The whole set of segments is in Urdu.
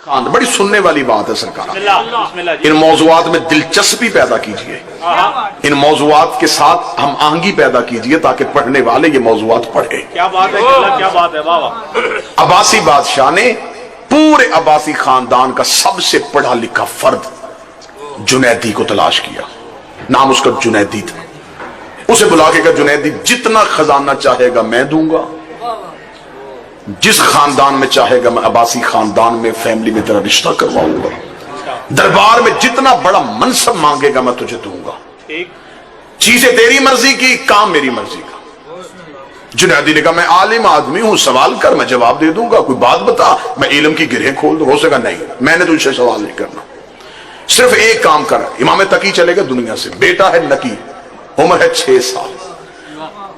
بڑی سننے والی بات ہے سرکار، ان موضوعات میں دلچسپی پیدا کیجئے، ان موضوعات کے ساتھ ہم آہنگی پیدا کیجئے تاکہ پڑھنے والے یہ موضوعات پڑھیں۔ کیا بات ہے، کیا بات ہے، واہ واہ۔ عباسی بادشاہ نے پورے عباسی خاندان کا سب سے پڑھا لکھا فرد جنیدی کو تلاش کیا، نام اس کا جنیدی تھا۔ اسے بلا کے کہا جنیدی جتنا خزانہ چاہے گا میں دوں گا، جس خاندان میں چاہے گا میں عباسی خاندان میں فیملی میں تیرا رشتہ کرواؤں گا، دربار میں جتنا بڑا منصب مانگے گا میں تجھے دوں گا، چیزیں تیری مرضی کی، کام میری مرضی کا۔ جنیدی نے کہا میں عالم آدمی ہوں، سوال کر میں جواب دے دوں گا، کوئی بات بتا میں علم کی گرہیں کھول دوں۔ ہو سکا نہیں، میں نے تجھ سے سوال نہیں کرنا، صرف ایک کام کر۔ امام تقی چلے گا دنیا سے، بیٹا ہے نقی، عمر ہے 6 سال،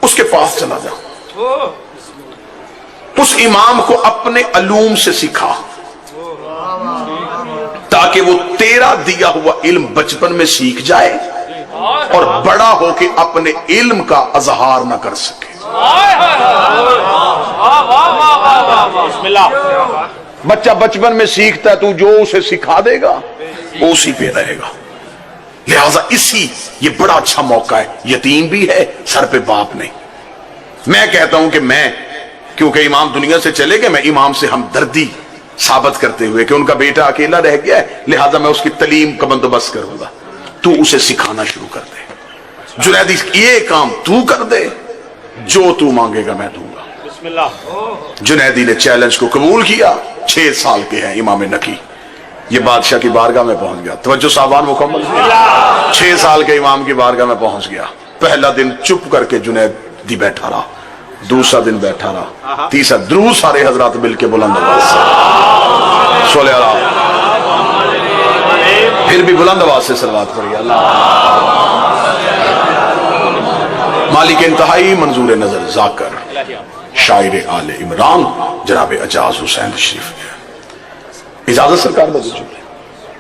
اس کے پاس چلا جا، اس امام کو اپنے علوم سے سکھا تاکہ وہ تیرا دیا ہوا علم بچپن میں سیکھ جائے اور بڑا ہو کے اپنے علم کا اظہار نہ کر سکے۔ بچہ بچپن میں سیکھتا ہے، تو جو اسے سکھا دے گا وہ اسی پہ رہے گا۔ لہذا یہ بڑا اچھا موقع ہے، یتیم بھی ہے، سر پہ باپ نہیں۔ میں کہتا ہوں کہ کیونکہ امام دنیا سے چلے گئے، میں امام سے ہمدردی ثابت کرتے ہوئے کہ ان کا بیٹا اکیلا رہ گیا ہے، لہذا میں اس کی تعلیم کا بندوبست کروں گا، تو اسے سکھانا شروع کر دے۔ جنیدی یہ کام تو کر دے، جو تو مانگے گا میں دوں گا۔ بسم اللہ۔ جنیدی نے چیلنج کو قبول کیا۔ 6 سال کے ہیں امام نقی، یہ بادشاہ کی بارگاہ میں پہنچ گیا۔ توجہ صاحبان مکمل، 6 سال کے امام کی بارگاہ میں پہنچ گیا۔ پہلا دن چپ کر کے جنیدی بیٹھا رہا، دوسرا دن بیٹھا رہا، تیسرا درود سارے حضرات مل کے بلند آواز سے صلی اللہ، پھر بھی بلند آواز سے صلوات پڑھیے۔ اللہ مالک انتہائی منظور نظر ذاکر شاعر آل عمران جناب اعجاز حسین تشریف لے۔ اجازت سرکار بدل چکے۔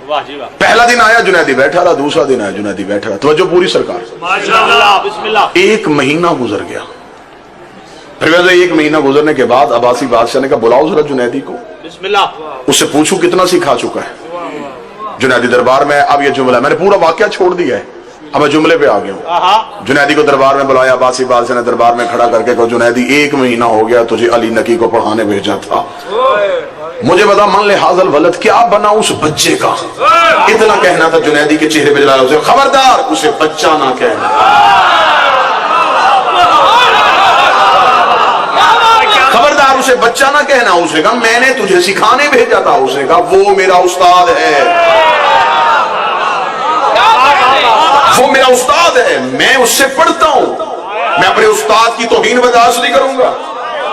واہ جی واہ۔ پہلا دن آیا جنیدی بیٹھا رہا، دوسرا دن آیا جنیدی بیٹھا رہا۔ توجہ پوری سرکار۔ ماشاءاللہ، بسم اللہ۔ 1 مہینہ گزر گیا۔ پھر ویسے 1 مہینہ گزرنے کے بعد عباسی بادشاہ نے کہا بلاؤ ذرا جنیدی کو، بسم اللہ۔ اس سے پوچھو کتنا سکھا چکا ہے۔ جنیدی دربار میں، اب یہ جملہ میں نے پورا واقعہ چھوڑ دیا ہے، اب میں جملے پہ آ گیا ہوں۔ جنیدی کو دربار میں بلایا، عباسی بادشاہ نے دربار میں کھڑا کر کے کہا جنیدی 1 مہینہ ہو گیا تجھے علی نقی کو پڑھانے بھیجا تھا، مجھے بتا من لحاظ الولد کیا بنا اس بچے کا؟ اتنا کہنا تھا جنیدی کے چہرے پہ جلایا، اسے خبردار اسے بچہ نہ کہنا، خبردار اسے بچہ نہ کہنا۔ اسے کہا میں نے تجھے سکھانے بھیجا تھا، اسے کہا وہ میرا استاد ہے، وہ میرا استاد ہے، میں اس سے پڑھتا ہوں، میں اپنے استاد کی توہین برداشت نہیں کروں گا۔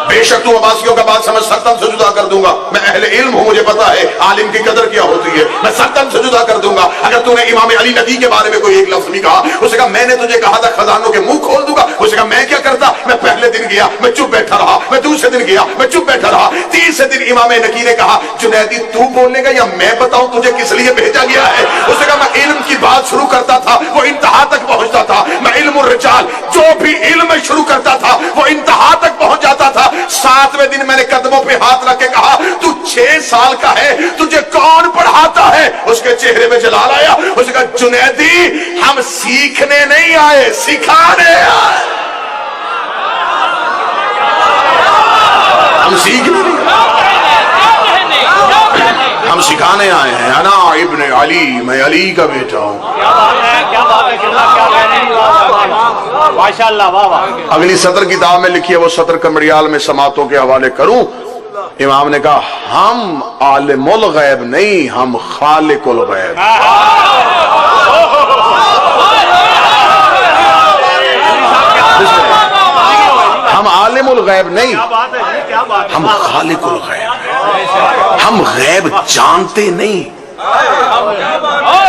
بے شک تو عباسیوں کا بات سمجھ سرتن سے جدا کر دوں گا، میں اہل علم ہوں، مجھے پتا ہے عالم کی قدر کیا ہوتی ہے، میں سرتن سے جدا کر دوں گا۔ اگر تو نے امام علی نقی کے بارے میں کوئی ایک لفظ نہیں کہا، اسے کہا میں نے تجھے کہا تھا خزانوں کے منہ کھول دوں گا، اسے کہا میں کیا کرتا، میں پہلے دن گیا میں چپ بیٹھا رہا، میں دوسرے دن گیا میں چپ بیٹھا رہا، تیسرے دن امام نقی نے کہا جنیدی تو بولنے گا یا میں بتاؤں تجھے کس لیے بھیجا گیا ہے؟ اسے کہا میں علم کی بات شروع کرتا تھا وہ انتہا تک پہنچتا تھا، میں علم الرجال جو بھی علم میں شروع کرتا تھا وہ انتہا تک پہنچ جاتا تھا۔ 7ویں دن میں نے قدموں پہ ہاتھ رکھ کے کہا تو 6 سال کا ہے، تجھے کون پڑھاتا ہے؟ اس کے چہرے میں جلال آیا، اس نے کہا جنیدی ہم سیکھنے نہیں آئے، سکھانے آئے، ہم سیکھنے نہیں آئے، ہم سکھانے آئے ہیں۔ انا ابن علی، میں علی کا بیٹا ہوں۔ کیا بات ہے، ماشاءاللہ، واہ واہ۔ اگلی سطر کتاب میں لکھی ہے، وہ سطر کمریال میں سماعتوں کے حوالے کروں۔ امام نے کہا ہم عالم الغیب نہیں، ہم خالق الغیب۔ ہم عالم الغیب نہیں، ہم خالق الغیب، ہم غیب جانتے نہیں،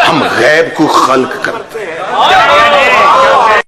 ہم غیب کو خلق کرتے ہیں۔